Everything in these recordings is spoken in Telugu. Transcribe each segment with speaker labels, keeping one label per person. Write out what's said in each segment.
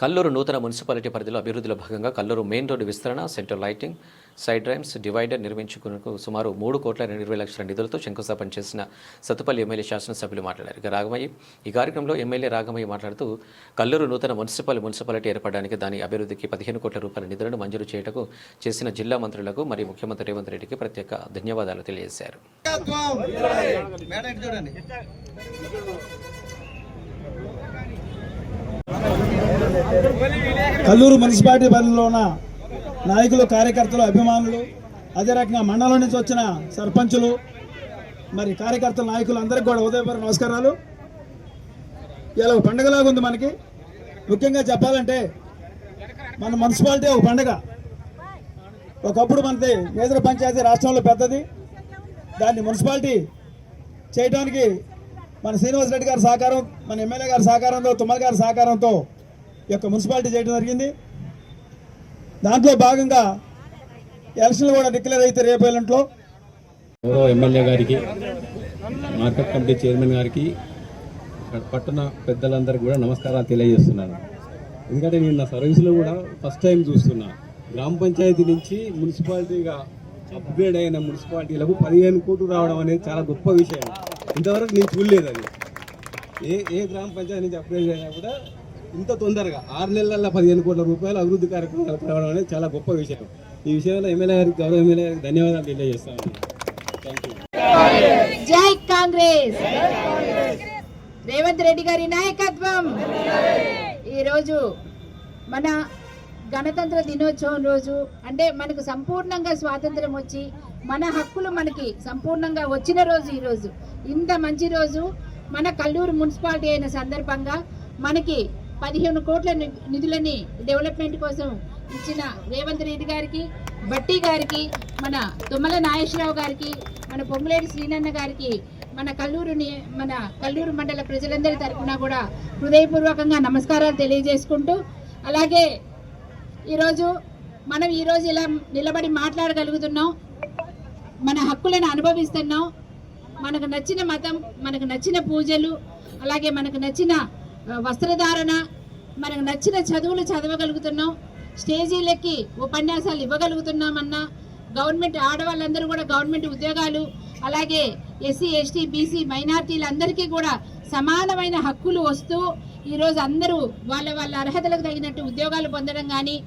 Speaker 1: కల్లూరు నూతన మున్సిపాలిటీ పరిధిలో అభివృద్ధిలో భాగంగా కల్లూరు మెయిన్ రోడ్డు విస్తరణ, సెంట్రల్ లైటింగ్, సైడ్ రైమ్స్, డివైడర్ నిర్మించుకునేందుకు సుమారు 3,20,00,000 నిధులతో శంకుస్థాపన చేసిన సత్తుపల్లి ఎమ్మెల్యే శాసనసభ్యులు మాట్లాడారు. రాఘమయ్య ఈ కార్యక్రమంలో ఎమ్మెల్యే రాఘమయ్య మాట్లాడుతూ కల్లూరు నూతన మున్సిపాలిటీ ఏర్పడడానికి దాని అభివృద్ధికి 15 కోట్ల రూపాయల నిధులను మంజూరు చేయటకు చేసిన జిల్లా మంత్రులకు మరియు ముఖ్యమంత్రి రేవంత్ రెడ్డికి ప్రత్యేక ధన్యవాదాలు తెలియజేశారు.
Speaker 2: కల్లూరు మున్సిపాలిటీ పరిధిలో ఉన్న నాయకులు, కార్యకర్తలు, అభిమానులు, అదే రకంగా మండలం నుంచి వచ్చిన సర్పంచులు, మరి కార్యకర్తల నాయకులు అందరికీ కూడా ఉదయపూర్వక నమస్కారాలు. ఇలా ఒక పండుగలాగా ఉంది మనకి. ముఖ్యంగా చెప్పాలంటే మన మున్సిపాలిటీ ఒక పండుగ. ఒకప్పుడు మనది మేజర్ పంచాయతీ రాష్ట్రంలో పెద్దది. దాన్ని మున్సిపాలిటీ చేయడానికి మన శ్రీనివాసరెడ్డి గారి సహకారం, మన ఎమ్మెల్యే గారి సహకారంతో, తుమ్మల గారి సహకారంతో ఈ యొక్క మున్సిపాలిటీ చేయడం జరిగింది. దాంట్లో భాగంగా ఎలక్షన్లు కూడా డిక్లేర్ అయితే రేపు ఎల్లుంట్లో
Speaker 3: ఎమ్మెల్యే గారికి, మార్కెట్ కమిటీ చైర్మన్ గారికి, పట్టణ పెద్దలందరికీ కూడా నమస్కారాలు తెలియజేస్తున్నాను. ఎందుకంటే నేను నా సర్వీస్లో కూడా ఫస్ట్ టైం చూస్తున్నా, గ్రామ పంచాయతీ నుంచి మున్సిపాలిటీగా అప్గ్రేడ్ అయిన మున్సిపాలిటీలకు 15 కోట్లు రావడం అనేది చాలా గొప్ప విషయం. ఇంతవరకు నేను చూడలేదు. అది ఏ గ్రామ పంచాయతీ నుంచి అప్గ్రేడ్ అయినా కూడా ఇంత తొందరగా 6 నెలల్లో 15 కోట్ల రూపాయలు అభివృద్ధి కార్యక్రమాలు రావడం అనేది చాలా గొప్ప విషయం. ఈ విషయంలో ఎమ్మెల్యే గారికి, గౌరవ ఎమ్మెల్యే గారికి ధన్యవాదాలు తెలియజేస్తాను. Thank you.
Speaker 4: జై కాంగ్రెస్. రేవంత్ రెడ్డి గారి నాయకత్వం. ఈరోజు మన గణతంత్ర దినోత్సవం రోజు, అంటే మనకు సంపూర్ణంగా స్వాతంత్రం వచ్చి మన హక్కులు మనకి సంపూర్ణంగా వచ్చిన రోజు ఈరోజు. ఇంత మంచి రోజు మన కల్లూరు మున్సిపాలిటీ అయిన సందర్భంగా మనకి 15 కోట్ల నిధులని డెవలప్మెంట్ కోసం ఇచ్చిన రేవంత్ రెడ్డి గారికి, బట్టి గారికి, మన తుమ్మల నాగేశ్వరరావు గారికి, మన పొంగులేటి శ్రీనన్న గారికి, మన కల్లూరు మండల ప్రజలందరి తరఫున కూడా హృదయపూర్వకంగా నమస్కారాలు తెలియజేసుకుంటూ, అలాగే మనం ఈరోజు ఇలా నిలబడి మాట్లాడగలుగుతున్నాం, మన హక్కులను అనుభవిస్తున్నాం. మనకు నచ్చిన మతం, మనకు నచ్చిన పూజలు, అలాగే మనకు నచ్చిన వస్త్రధారణ, మనకు నచ్చిన చదువులు చదవగలుగుతున్నాం, స్టేజీలకి ఉపన్యాసాలు ఇవ్వగలుగుతున్నామన్నా, గవర్నమెంట్ ఆడవాళ్ళందరూ కూడా గవర్నమెంట్ ఉద్యోగాలు, అలాగే ఎస్సీ, ఎస్టీ, బీసీ, మైనార్టీలందరికీ కూడా సమానమైన హక్కులు వస్తూ ఈరోజు అందరూ వాళ్ళ అర్హతలకు తగినట్టు ఉద్యోగాలు పొందడం కానీ,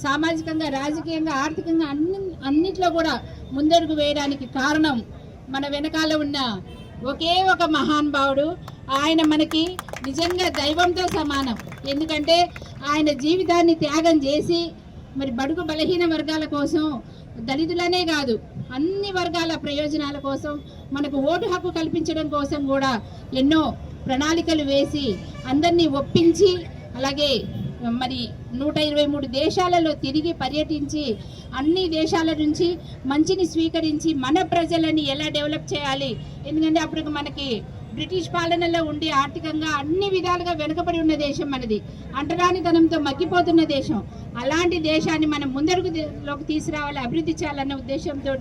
Speaker 4: సామాజికంగా, రాజకీయంగా, ఆర్థికంగా అన్నిట్లో కూడా ముందడుగు వేయడానికి కారణం మన వెనకాల ఉన్న ఒకే ఒక మహానుభావుడు. ఆయన మనకి నిజంగా దైవంతో సమానం. ఎందుకంటే ఆయన జీవితాన్ని త్యాగం చేసి మరి బడుగు బలహీన వర్గాల కోసం, దళితులనే కాదు అన్ని వర్గాల ప్రయోజనాల కోసం, మనకు ఓటు హక్కు కల్పించడం కోసం కూడా ఎన్నో ప్రణాళికలు వేసి అందరినీ ఒప్పించి, అలాగే మరి 123 దేశాలలో తిరిగి పర్యటించి అన్ని దేశాల నుంచి మంచిని స్వీకరించి మన ప్రజలని ఎలా డెవలప్ చేయాలి. ఎందుకంటే అప్పుడు మనకి బ్రిటిష్ పాలనలో ఉండి ఆర్థికంగా అన్ని విధాలుగా వెనుకబడి ఉన్న దేశం మనది, అంటరానితనంతో మగ్గిపోతున్న దేశం. అలాంటి దేశాన్ని మనం ముందడుగులోకి తీసుకురావాలి, అభివృద్ధి చేయాలన్న ఉద్దేశంతో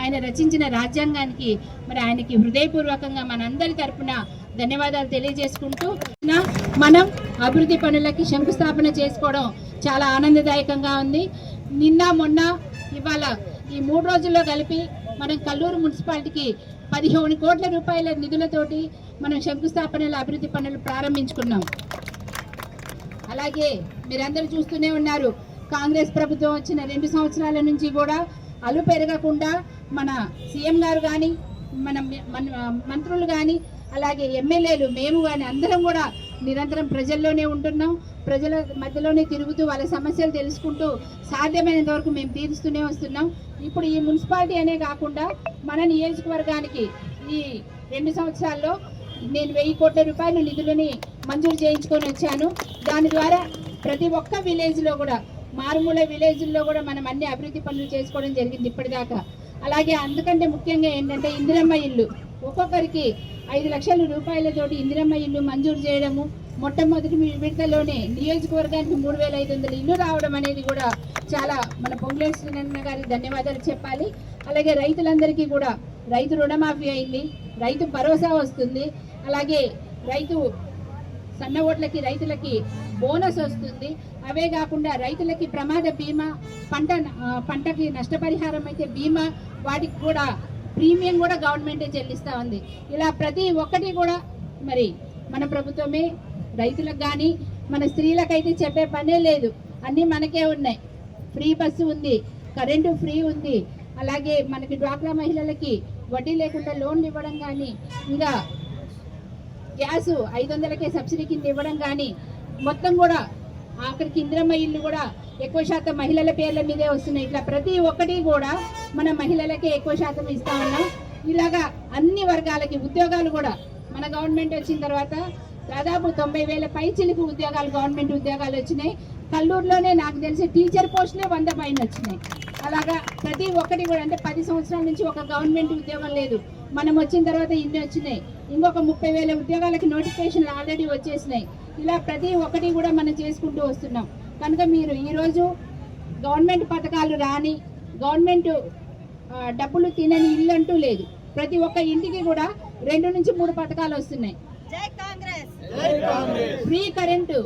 Speaker 4: ఆయన రచించిన రాజ్యాంగానికి మరి ఆయనకి హృదయపూర్వకంగా మనందరి తరపున ధన్యవాదాలు తెలియజేసుకుంటూ, మనం అభివృద్ధి పనులకి శంకుస్థాపన చేసుకోవడం చాలా ఆనందదాయకంగా ఉంది. నిన్న మొన్న ఇవాళ ఈ 3 రోజుల్లో కలిపి మనం కల్లూరు మున్సిపాలిటీకి 15 కోట్ల రూపాయల నిధులతోటి మనం శంకుస్థాపనల అభివృద్ధి పనులు ప్రారంభించుకున్నాం. అలాగే మీరందరూ చూస్తూనే ఉన్నారు, కాంగ్రెస్ ప్రభుత్వం వచ్చిన 2 సంవత్సరాల నుంచి కూడా అలు పెరగకుండా మన సీఎం గారు కానీ, మన మంత్రులు కానీ, అలాగే ఎమ్మెల్యేలు, మేము కానీ అందరం కూడా నిరంతరం ప్రజల్లోనే ఉంటున్నాం. ప్రజల మధ్యలోనే తిరుగుతూ వాళ్ళ సమస్యలు తెలుసుకుంటూ సాధ్యమైనంత వరకు మేము తీరుస్తూనే వస్తున్నాం. ఇప్పుడు ఈ మున్సిపాలిటీ అనే కాకుండా మన నియోజకవర్గానికి ఈ 2 సంవత్సరాల్లో నేను 1000 కోట్ల రూపాయల నిధులని మంజూరు చేయించుకొని వచ్చాను. దాని ద్వారా ప్రతి ఒక్క విలేజ్లో కూడా, మారుమూల విలేజ్ల్లో కూడా మనం అన్ని అభివృద్ధి పనులు చేసుకోవడం జరిగింది ఇప్పటిదాకా. అలాగే అందుకంటే ముఖ్యంగా ఏంటంటే ఇందిరమ్మ ఇల్లు, ఒక్కొక్కరికి 5 లక్షల రూపాయలతోటి ఇందిరమ్మ ఇల్లు మంజూరు చేయడము, మొట్టమొదటి విడతలోనే నియోజకవర్గానికి 3500 ఇల్లు రావడం అనేది కూడా చాలా మన పొంగులేటి శ్రీనన్న గారికి ధన్యవాదాలు చెప్పాలి. అలాగే రైతులందరికీ కూడా రైతు రుణమాఫీ అయింది, రైతు భరోసా వస్తుంది, అలాగే రైతు సన్న ఓట్లకి రైతులకి బోనస్ వస్తుంది. అవే కాకుండా రైతులకి ప్రమాద బీమా, పంటకి నష్టపరిహారం అయితే బీమా, వాటికి కూడా ప్రీమియం కూడా గవర్నమెంటే చెల్లిస్తూ ఉంది. ఇలా ప్రతి ఒక్కటి కూడా మరి మన ప్రభుత్వమే రైతులకు కానీ మన స్త్రీలకైతే చెప్పే పనే లేదు, అన్నీ మనకే ఉన్నాయి. ఫ్రీ బస్సు ఉంది, కరెంటు ఫ్రీ ఉంది, అలాగే మనకి డ్వాక్రా మహిళలకి వడ్డీ లేకుండా లోన్లు ఇవ్వడం కానీ, ఇంకా గ్యాసు 500కే సబ్సిడీ కింద ఇవ్వడం కానీ, మొత్తం కూడా ఆఖరికి ఇందిరమ్మ ఇల్లు కూడా ఎక్కువ శాతం మహిళల పేర్ల మీదే వస్తున్నాయి. ఇట్లా ప్రతి ఒక్కటి కూడా మన మహిళలకే ఎక్కువ శాతం ఇస్తా ఉన్నాం. ఇలాగా అన్ని వర్గాలకి ఉద్యోగాలు కూడా మన గవర్నమెంట్ వచ్చిన తర్వాత దాదాపు 90,000 పైచిలుకు ఉద్యోగాలు, గవర్నమెంట్ ఉద్యోగాలు వచ్చినాయి. కల్లూరులోనే నాకు తెలిసి టీచర్ పోస్టులే 100 పైన వచ్చినాయి. అలాగా ప్రతి ఒక్కటి కూడా, అంటే 10 సంవత్సరాల నుంచి ఒక గవర్నమెంట్ ఉద్యోగం లేదు, మనం వచ్చిన తర్వాత ఇన్ని వచ్చినాయి. ఇంకొక 30,000 ఉద్యోగాలకి నోటిఫికేషన్లు ఆల్రెడీ వచ్చేసినాయి. ఇలా ప్రతి ఒక్కటి కూడా మనం చేసుకుంటూ వస్తున్నాం. కనుక మీరు ఈరోజు గవర్నమెంట్ పథకాలు రాని, గవర్నమెంట్ డబ్బులు తినని ఇల్లు అంటూ లేదు. ప్రతి ఒక్క ఇంటికి కూడా 2 నుంచి 3 పథకాలు వస్తున్నాయి. Free current,